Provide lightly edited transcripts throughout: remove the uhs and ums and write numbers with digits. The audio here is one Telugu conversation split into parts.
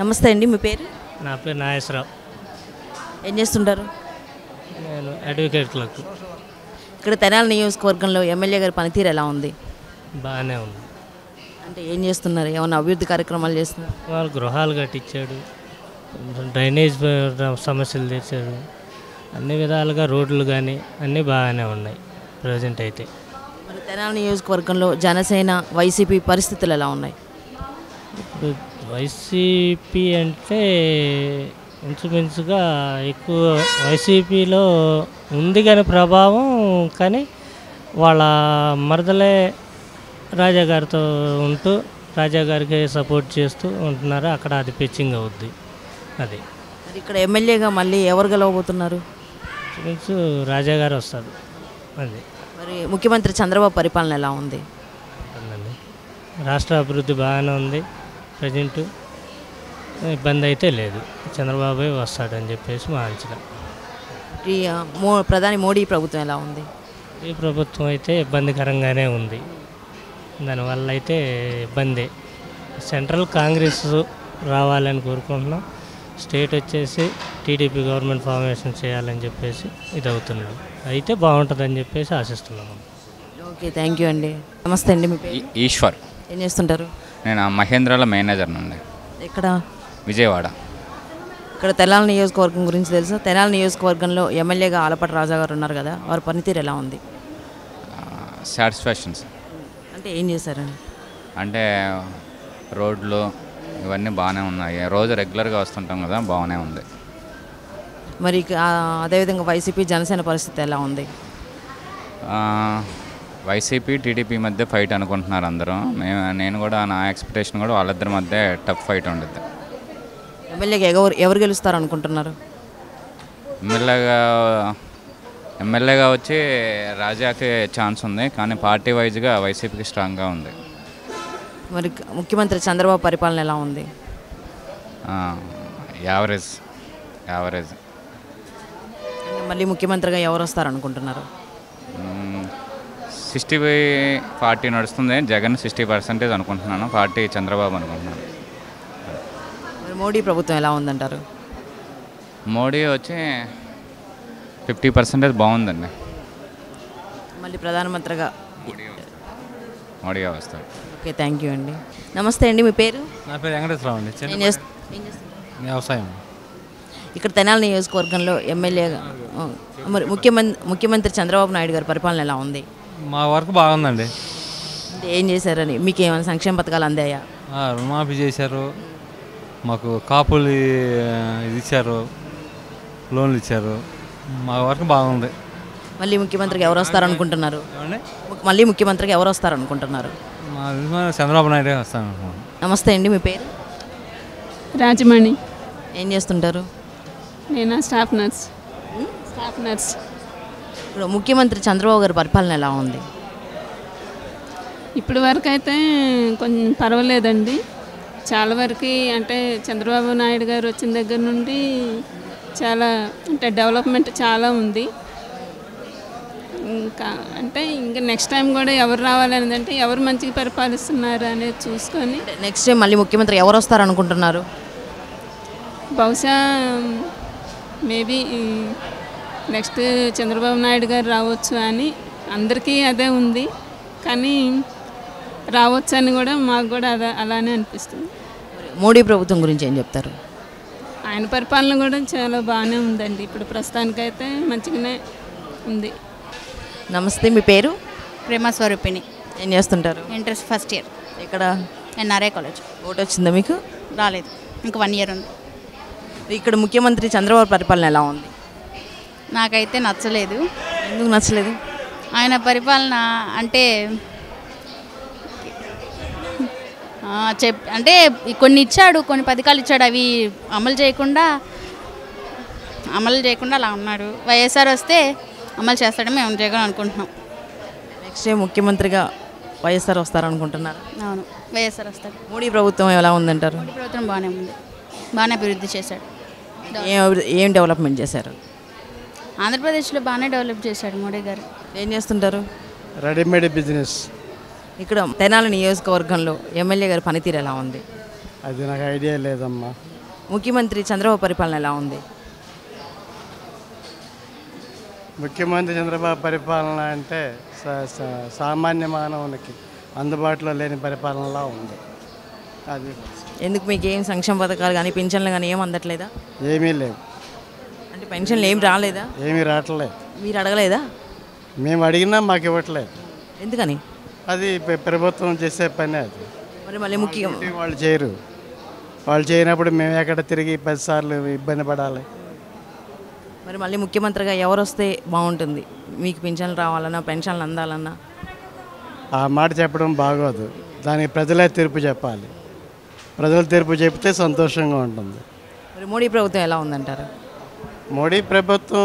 నమస్తే అండి, మీ పేరు? నా పేరు నాగేశ్వరరావు. ఏం చేస్తుంటారు? నేను అడ్వకేట్ క్లర్క్. ఇక్కడ తెనాలి నియోజకవర్గంలో ఎమ్మెల్యే గారి పనితీరు ఎలా ఉంది? బాగానే ఉంది. అంటే ఏం చేస్తున్నారు? ఏమైనా అభివృద్ధి కార్యక్రమాలు చేస్తున్నారు? వాళ్ళు గృహాలు కట్టించాడు, డ్రైనేజ్ సమస్యలు తీర్చాడు, అన్ని విధాలుగా రోడ్లు కానీ అన్నీ బాగానే ఉన్నాయి ప్రజెంట్ అయితే. మరి తెనాలి నియోజకవర్గంలో జనసేన వైసీపీ పరిస్థితులు ఎలా ఉన్నాయి? ఇప్పుడు వైసీపీ అంటే ఇంచుమించుగా ఎక్కువ వైసీపీలో ఉంది కానీ ప్రభావం, కానీ వాళ్ళ మరదలే రాజా గారితో ఉంటూ రాజా గారికి సపోర్ట్ చేస్తూ ఉంటున్నారు. అక్కడ అది పిచ్చింగ్ అవుద్ది. అది మరి ఇక్కడ ఎమ్మెల్యేగా మళ్ళీ ఎవరు గెలవబోతున్నారు? ఇంచుమించు రాజా గారు వస్తారు. అది మరి ముఖ్యమంత్రి చంద్రబాబు పరిపాలన ఎలా ఉంది? ఉందండి. రాష్ట్ర అభివృద్ధి బాగానే ఉంది. ప్రజెంట్ ఇబ్బంది అయితే లేదు. చంద్రబాబు వస్తాడని చెప్పేసి మా అంచనా. ఈ ప్రధాని మోడీ ప్రభుత్వం ఎలా ఉంది? ఈ ప్రభుత్వం అయితే ఇబ్బందికరంగానే ఉంది. దానివల్ల అయితే ఇబ్బంది. సెంట్రల్ కాంగ్రెస్ రావాలని కోరుకుంటున్నాం. స్టేట్ వచ్చేసి టీడీపీ గవర్నమెంట్ ఫార్మేషన్ చేయాలని చెప్పేసి ఇది అవుతున్నాడు. అయితే బాగుంటుందని చెప్పేసి ఆశిస్తున్నాము. ఓకే, థ్యాంక్ యూ అండి. నమస్తే అండి, మీ పేరు? ఈశ్వర్. ఏం చేస్తుంటారు? నేను మహేంద్రలో మేనేజర్ నుండి. ఎక్కడ? విజయవాడ. ఇక్కడ తెనాలి నియోజకవర్గం గురించి తెలుసా? తెనాలి నియోజకవర్గంలో ఎమ్మెల్యేగా ఆలపాటి రాజా గారు ఉన్నారు కదా, వారి పనితీరు ఎలా ఉంది? సాటిస్ఫాక్షన్స్ అంటే ఏం చేశారని? అంటే రోడ్లు ఇవన్నీ బాగానే ఉన్నాయి. రోజు రెగ్యులర్గా వస్తుంటాం కదా, బాగానే ఉంది. మరి అదేవిధంగా వైసీపీ జనసేన పరిస్థితి ఎలా ఉంది? వైసీపీ టీడీపీ మధ్య ఫైట్ అనుకుంటున్నారు అందరూ. నేను కూడా నా ఎక్స్పెక్టేషన్ కూడా వాళ్ళిద్దరి మధ్య టఫ్ ఫైట్ ఉంటుంది. ఎమ్మెల్యేగా ఎవరు గెలుస్తారు అనుకుంటున్నారు? ఎమ్మెల్యేగా వచ్చి రాజాకి ఛాన్స్ ఉంది, కానీ పార్టీ వైజ్గా వైసీపీకి స్ట్రాంగ్గా ఉంది. మరి ముఖ్యమంత్రి చంద్రబాబు పరిపాలన ఎలా ఉంది? యావరేజ్. మళ్ళీ ముఖ్యమంత్రిగా ఎవరు వస్తారు అనుకుంటున్నారు? 60-40 నడుస్తుంది. జగన్ 60% అనుకుంటున్నాను. పార్టీ చంద్రబాబు అనుకుంటున్నాను. మరి మోడీ ప్రభుత్వం ఎలా ఉందంటారు? మోడీ వచ్చి 50% బాగుందండి. మళ్ళీ ప్రధానమంత్రిగా మోడీగా వస్తాడు. ఓకే, థ్యాంక్ యూ అండి. నమస్తే అండి, మీ పేరు? నా పేరు వెంకటేశ్వరరావు అండి. ఏం చేస్తున్నారు? వ్యవసాయం. ఇక్కడ తెనాలి నియోజకవర్గంలో ఎమ్మెల్యేగా మరి ముఖ్యమంత్రి చంద్రబాబు నాయుడు గారి పరిపాలన ఎలా ఉంది? మా వర్క్ బాగుందండి. అంటే ఏం చేశారని? మీకు ఏమైనా సంక్షేమ పథకాలు అందాయా? రుణమాఫీ చేశారు, మాకు కాపులు ఇది ఇచ్చారు, లోన్లు ఇచ్చారు. మా వర్క్ బాగుంది. మళ్ళీ ముఖ్యమంత్రికి ఎవరు వస్తారు అనుకుంటున్నారు? మళ్ళీ ముఖ్యమంత్రికి ఎవరు వస్తారు అనుకుంటున్నారు? మా చంద్రబాబు నాయుడే వస్తాను అనుకుంటున్నాను. నమస్తే అండి, మీ పేరు? రాజమణి. ఏం చేస్తుంటారు? నేను స్టాఫ్ నర్స్. ఇప్పుడు ముఖ్యమంత్రి చంద్రబాబు గారి పరిపాలన ఎలా ఉంది? ఇప్పటి వరకు అయితే కొంచెం పర్వాలేదండి. చాలా వరకు అంటే చంద్రబాబు నాయుడు గారు వచ్చిన దగ్గర నుండి చాలా అంటే డెవలప్మెంట్ చాలా ఉంది. ఇంకా నెక్స్ట్ టైం కూడా ఎవరు రావాలనేది అంటే ఎవరు మంచిగా పరిపాలిస్తున్నారు అనేది చూసుకొని నెక్స్ట్ టైం మళ్ళీ ముఖ్యమంత్రి ఎవరు వస్తారు అనుకుంటున్నారు? బహుశా మేబీ నెక్స్ట్ చంద్రబాబు నాయుడు గారు రావచ్చు అని అందరికీ అదే ఉంది. కానీ రావచ్చు అని కూడా మాకు కూడా అలానే అనిపిస్తుంది. మోడీ ప్రభుత్వం గురించి ఏం చెప్తారు? ఆయన పరిపాలన కూడా చాలా బాగానే ఉందండి. ఇప్పుడు ప్రస్తుతానికైతే మంచిగానే ఉంది. నమస్తే, మీ పేరు? ప్రేమ స్వరూపిణి. ఏం చేస్తుంటారు? Interest first year. ఇక్కడ ఎన్ఆర్ఐ కాలేజ్. ఓటు వచ్చిందా మీకు? రాలేదు, ఇంకా 1 ఇయర్ ఉంది. ఇక్కడ ముఖ్యమంత్రి చంద్రబాబు పరిపాలన ఎలా ఉంది? నాకైతే నచ్చలేదు. ఎందుకు నచ్చలేదు? ఆయన పరిపాలన అంటే అంటే కొన్ని ఇచ్చాడు, కొన్ని పథకాలు ఇచ్చాడు, అవి అమలు చేయకుండా అలా ఉన్నాడు. వైఎస్ఆర్ వస్తే అమలు చేస్తాడని మేము జగన్ అనుకుంటున్నాం. నెక్స్ట్ టైం ముఖ్యమంత్రిగా వైఎస్ఆర్ వస్తారనుకుంటున్నారు? అవును, వైఎస్ఆర్ వస్తాడు. మోడీ ప్రభుత్వం ఎలా ఉందంటారు? మోడీ ప్రభుత్వం బాగానే ఉంది, బాగానే అభివృద్ధి చేశాడు. ఏం డెవలప్మెంట్ చేశారు? ఆంధ్రప్రదేశ్లో బాగానే డెవలప్ చేశాడు మోడీ గారు. ఏం చేస్తుంటారు? Readymade business. ఇక్కడ తెనాలి నియోజకవర్గంలో ఎమ్మెల్యే గారి పనితీరు ఎలా ఉంది? అది నాకు ఐడియా లేదమ్మా. ముఖ్యమంత్రి చంద్రబాబు పరిపాలన ఎలా ఉంది? ముఖ్యమంత్రి చంద్రబాబు పరిపాలన అంటే సామాన్య మానవునికి అందుబాటులో లేని పరిపాలనలా ఉంది. అది ఎందుకు మీకు ఏం సంక్షేమ పథకాలు కానీ పింఛన్లు కానీ ఏం అందట్లేదా? ఏమీ లేవు. అంటే పెన్షన్లు ఏం రాలేదా? ఏమీ రావట్లేదు. మీరు అడగలేదా? మేము అడిగినా మాకు ఇవ్వట్లేదు. ఎందుకని? అది ప్రభుత్వం చేసే పని. అది మరి మళ్ళీ వాళ్ళు చేయరు. వాళ్ళు చేయనప్పుడు మేము ఎక్కడ తిరిగి 10 సార్లు ఇబ్బంది పడాలి. మరి మళ్ళీ ముఖ్యమంత్రిగా ఎవరు వస్తే బాగుంటుంది? మీకు పింఛన్లు రావాలన్నా పెన్షన్లు అందాలన్నా? ఆ మాట చెప్పడం బాగోదు. దానికి ప్రజలే తీర్పు చెప్పాలి. ప్రజలు తీర్పు చెప్తే సంతోషంగా ఉంటుంది. మరి మోడీ ప్రభుత్వం ఎలా ఉందంటారు? మోడీ ప్రభుత్వం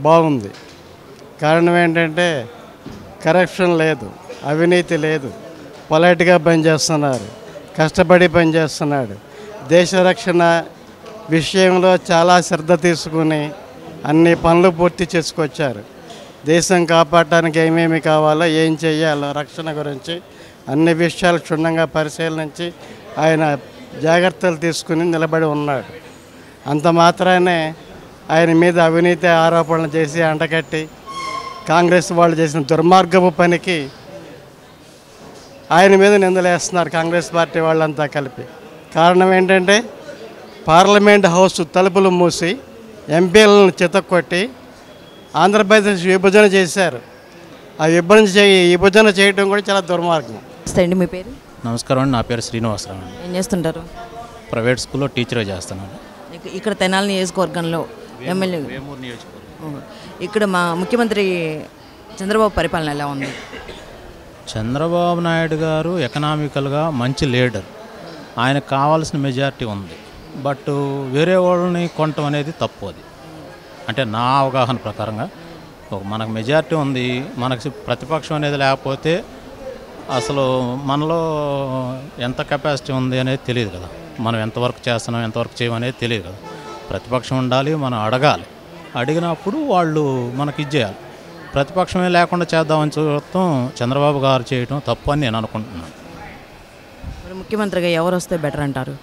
బాగుంది. కారణం ఏంటంటే కరప్షన్ లేదు, అవినీతి లేదు, పొలైట్గా పనిచేస్తున్నారు, కష్టపడి పనిచేస్తున్నాడు. దేశ రక్షణ విషయంలో చాలా శ్రద్ధ తీసుకుని అన్ని పనులు పూర్తి చేసుకొచ్చారు. దేశం కాపాడటానికి ఏమేమి కావాలో ఏం చేయాలో రక్షణ గురించి అన్ని విషయాలు క్షుణ్ణంగా పరిశీలించి ఆయన జాగ్రత్తలు తీసుకుని నిలబడి ఉన్నాడు. అంత మాత్రానే ఆయన మీద అవినీతి ఆరోపణలు చేసి అంటకట్టి కాంగ్రెస్ వాళ్ళు చేసిన దుర్మార్గపు పనికి ఆయన మీద నిందలేస్తున్నారు కాంగ్రెస్ పార్టీ వాళ్ళంతా కలిపి. కారణం ఏంటంటే పార్లమెంట్ హౌస్ తలుపులు మూసి ఎంపీలను చితక్కొట్టి ఆంధ్రప్రదేశ్ విభజన చేశారు. ఆ విభజన చేయడం కూడా చాలా దుర్మార్గం. అండి మీ పేరు? నమస్కారం అండి, నా పేరు శ్రీనివాసరావు అండి. ఏం చేస్తుంటారు? ప్రైవేట్ స్కూల్లో టీచర్గా చేస్తున్నాను. ఇక్కడ తెనాలి నియోజకవర్గంలో ఎమ్మెల్యే వేమూరు నియోజకవర్గం. ఇక్కడ మా ముఖ్యమంత్రి చంద్రబాబు పరిపాలన ఎలా ఉంది? చంద్రబాబు నాయుడు గారు ఎకనామికల్గా మంచి లీడర్. ఆయనకు కావాల్సిన మెజారిటీ ఉంది. బట్ వేరే వాళ్ళని కొనటం అనేది తప్పు. అది అంటే నా అవగాహన ప్రకారంగా మనకు మెజారిటీ ఉంది, మనకు ప్రతిపక్షం అనేది లేకపోతే అసలు మనలో ఎంత కెపాసిటీ ఉంది అనేది తెలియదు కదా. మనం ఎంతవరకు చేస్తున్నాం ఎంతవరకు చేయమనేది తెలియదు కదా. ప్రతిపక్షం ఉండాలి, మనం అడగాలి. అడిగినప్పుడు వాళ్ళు మనకి ఇచ్చేయాలి. ప్రతిపక్షమే లేకుండా చేద్దామని చూడటం చంద్రబాబు గారు చేయటం తప్పు అని నేను అనుకుంటున్నాను. మరి ముఖ్యమంత్రిగా ఎవరు వస్తే బెటర్ అంటారు?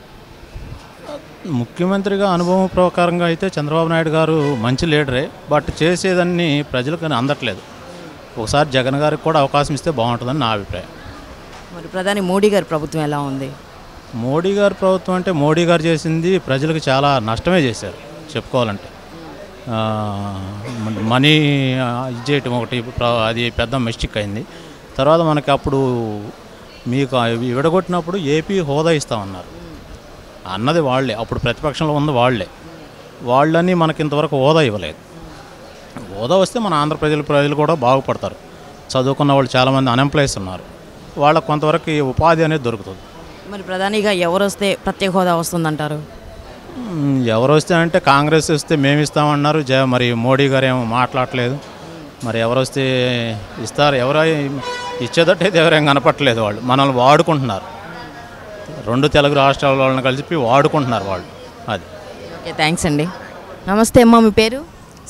ముఖ్యమంత్రిగా అనుభవం ప్రకారంగా అయితే చంద్రబాబు నాయుడు గారు మంచి లీడరే. బట్ చేసేదాన్ని ప్రజలకు అందట్లేదు. ఒకసారి జగన్ గారికి కూడా అవకాశం ఇస్తే బాగుంటుందని నా అభిప్రాయం. మరి ప్రధాని మోడీ గారి ప్రభుత్వం ఎలా ఉంది? మోడీ గారి ప్రభుత్వం అంటే మోడీ గారు చేసింది ప్రజలకు చాలా నష్టమే చేశారు చెప్పుకోవాలంటే. మనీ ఇచ్చేయటం ఒకటి అది పెద్ద మిస్టేక్ అయింది. తర్వాత మనకి అప్పుడు మీకు విడగొట్టినప్పుడు ఏపీ హోదా ఇస్తామన్నారు. అన్నది వాళ్ళే, అప్పుడు ప్రతిపక్షంలో ఉంది వాళ్ళని మనకి ఇంతవరకు హోదా ఇవ్వలేదు. హోదా వస్తే మన ఆంధ్ర ప్రజలు కూడా బాగుపడతారు. చదువుకున్న వాళ్ళు చాలామంది అన్ఎంప్లాయీస్ ఉన్నారు. వాళ్ళకు కొంతవరకు ఉపాధి అనేది దొరుకుతుంది. మరి ప్రధానిగా ఎవరు వస్తే ప్రత్యేక హోదా వస్తుందంటారు? ఎవరు వస్తే అంటే కాంగ్రెస్ వస్తే మేము ఇస్తామన్నారు. మరి మోడీ గారు ఏమో మాట్లాడలేదు. మరి ఎవరు వస్తే ఇస్తారు? ఎవరో ఇచ్చేదట్టయితే ఎవరేం కనపట్టలేదు. వాళ్ళు మనల్ని వాడుకుంటున్నారు. 2 తెలుగు రాష్ట్రాల వాళ్ళని కలిసి వాడుకుంటున్నారు వాళ్ళు. అది. ఓకే, థ్యాంక్స్ అండి. నమస్తే అమ్మా, మీ పేరు?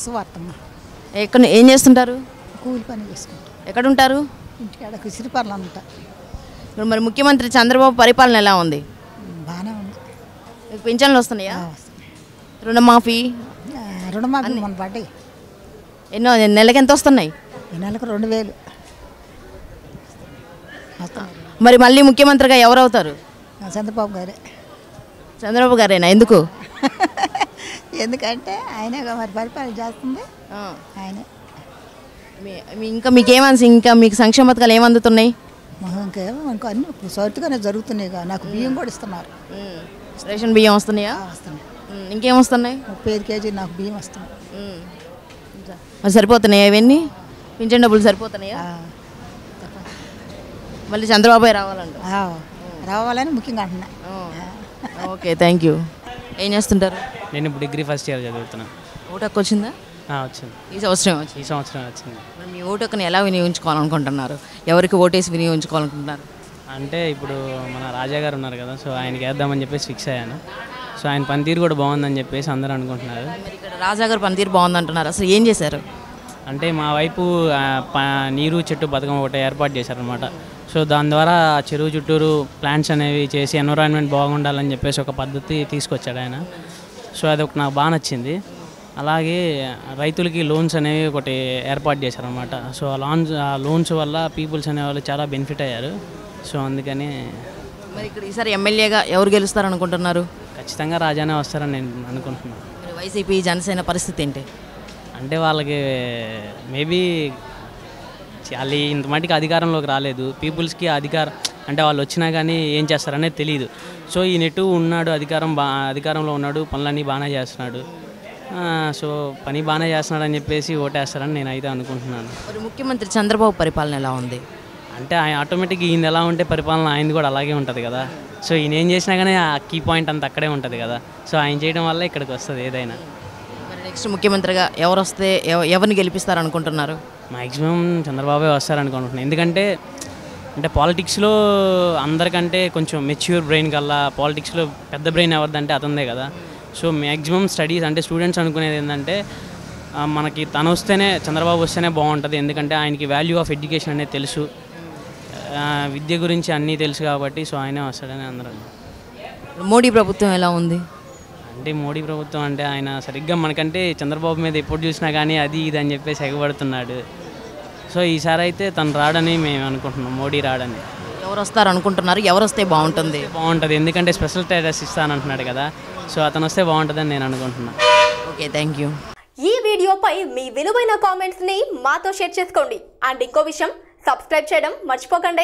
సువార్తమ్మ. ఎక్కడ ఏం చేస్తుంటారు? కూలి పని చేసుకుంటాం. ఎక్కడ ఉంటారు? ఇంటికాడ కుసిరిపర్లు అంతా. ఇప్పుడు మరి ముఖ్యమంత్రి చంద్రబాబు పరిపాలన ఎలా ఉంది? బాగానే ఉంది. మీకు పింఛన్లు వస్తున్నాయా? రుణమాఫీ మన పడ్డాయి. ఎన్నో నెలకి ఎంత వస్తున్నాయి? ఈ నెలకు 2000. మరి మళ్ళీ ముఖ్యమంత్రిగా ఎవరు అవుతారు? చంద్రబాబు గారే. చంద్రబాబు గారేనా? ఎందుకు? ఎందుకంటే ఆయనే మరి పరిపాలన చేస్తుంది. ఆయనే. ఇంకా మీకేమని ఇంకా మీకు సంక్షేమ పథకాలు ఏమందుతున్నాయి? ఇంకేమో అన్ని సౌతిగానే జరుగుతున్నాయి. నాకు బియ్యం కూడా ఇస్తున్నారు. రేషన్ బియ్యం వస్తున్నాయా? వస్తున్నాయి. ఇంకేం వస్తున్నాయి? 35 కేజీ నాకు బియ్యం వస్తున్నాయి. మరి సరిపోతున్నాయా? ఇవన్నీ పింఛన్ డబ్బులు సరిపోతున్నాయా? మళ్ళీ చంద్రబాబు రావాలంట. రావాలని ముఖ్యంగా అంటున్నా. Okay, thank you. ఏం చేస్తుంటారు? నేను ఇప్పుడు డిగ్రీ ఫస్ట్ ఇయర్ చదువుతున్నాను. ఓటు హక్కు వచ్చిందా? వచ్చింది. ఈ సంవత్సరం వచ్చింది. మరి మీ ఓటు హక్కుని ఎలా వినియోగించుకోవాలనుకుంటున్నారు? ఎవరికి ఓటేసి వినియోగించుకోవాలనుకుంటున్నారు? అంటే ఇప్పుడు మన రాజా గారు ఉన్నారు కదా, సో ఆయనకి వేద్దామని చెప్పేసి ఫిక్స్ అయ్యాను. సో ఆయన పనితీరు కూడా బాగుందని చెప్పేసి అందరూ అనుకుంటున్నారు. మరి ఇక్కడ రాజా గారు పనితీరు బాగుందంటున్నారు. అసలు ఏం చేశారు? అంటే మా వైపు నీరు చెట్టు పథకం ఒకటి ఏర్పాటు చేశారనమాట. సో దాని ద్వారా చెరువు చుట్టూరు ప్లాంట్స్ అనేవి చేసి ఎన్విరాన్మెంట్ బాగుండాలని చెప్పేసి ఒక పద్ధతి తీసుకొచ్చాడు ఆయన. సో అది ఒక నాకు బాగా నచ్చింది. అలాగే రైతులకి లోన్స్ అనేవి ఒకటి ఏర్పాటు చేశారనమాట. సో ఆ లోన్స్ వల్ల పీపుల్స్ అనేవాళ్ళు చాలా బెనిఫిట్ అయ్యారు. సో అందుకని మరి ఇక్కడ ఈసారి ఎమ్మెల్యేగా ఎవరు గెలుస్తారనుకుంటున్నారు? ఖచ్చితంగా రాజానే వస్తారని నేను అనుకుంటున్నాను. మరి వైసీపీ జనసేన పరిస్థితి ఏంటి? అంటే వాళ్ళకి మేబీ వాళ్ళు ఇంత మటుకు అధికారంలోకి రాలేదు. పీపుల్స్కి అధికారం అంటే వాళ్ళు వచ్చినా కానీ ఏం చేస్తారనేది తెలియదు. సో ఈ నెట్టు ఉన్నాడు, అధికారంలో ఉన్నాడు, పనులన్నీ బాగానే చేస్తున్నాడు. సో పని బాగానే చేస్తున్నాడు అని చెప్పేసి ఓటేస్తారని నేను అయితే అనుకుంటున్నాను. మరి ముఖ్యమంత్రి చంద్రబాబు పరిపాలన ఎలా ఉంది? అంటే ఆయన ఆటోమేటిక్గా ఈయన ఎలా ఉంటే పరిపాలన ఆయనది కూడా అలాగే ఉంటుంది కదా. సో ఈయన ఏం చేసినా కానీ ఆ కీ పాయింట్ అంతా అక్కడే ఉంటుంది కదా. సో ఆయన చేయడం వల్ల ఇక్కడికి వస్తుంది ఏదైనా. మరి నెక్స్ట్ ముఖ్యమంత్రిగా ఎవరు వస్తే ఎవరిని గెలిపిస్తారనుకుంటున్నారు? మ్యాక్సిమం చంద్రబాబే వస్తారనుకుంటున్నాను. ఎందుకంటే పాలిటిక్స్లో అందరికంటే కొంచెం మెచ్యూర్ బ్రెయిన్ కల్లా పాలిటిక్స్లో పెద్ద బ్రెయిన్ ఎవరిదంటే అతనిదే కదా. సో మ్యాక్సిమం స్టడీస్ అంటే స్టూడెంట్స్ అనుకునేది ఏంటంటే మనకి తను వస్తేనే చంద్రబాబు వస్తేనే బాగుంటుంది. ఎందుకంటే ఆయనకి వాల్యూ ఆఫ్ ఎడ్యుకేషన్ అనేది తెలుసు, విద్య గురించి అన్నీ తెలుసు కాబట్టి. సో ఆయనే వస్తాడని అందరూ. మోడీ ప్రభుత్వం ఎలా ఉంది? అంటే మోడీ ప్రభుత్వం అంటే ఆయన సరిగ్గా మనకంటే చంద్రబాబు మీద ఎప్పుడు చూసినా కానీ అది ఇది అని చెప్పేసి ఎగబడుతున్నాడు. సో ఈసారి అయితే తను రాడని మేము అనుకుంటున్నాం, మోడీ రాడని. ఎవరు వస్తారు అనుకుంటున్నారు? ఎవరు వస్తే బాగుంటుంది? ఎందుకంటే స్పెషల్ స్టేటస్ ఇస్తానంటున్నాడు కదా. సో అతను వస్తే బాగుంటుందని నేను అనుకుంటున్నాను. Okay, thank you. ఈ వీడియోపై మీ విలువైన కామెంట్స్ని మాతో షేర్ చేసుకోండి. అండ్ ఇంకో విషయం, సబ్స్క్రైబ్ చేయడం మర్చిపోకండి.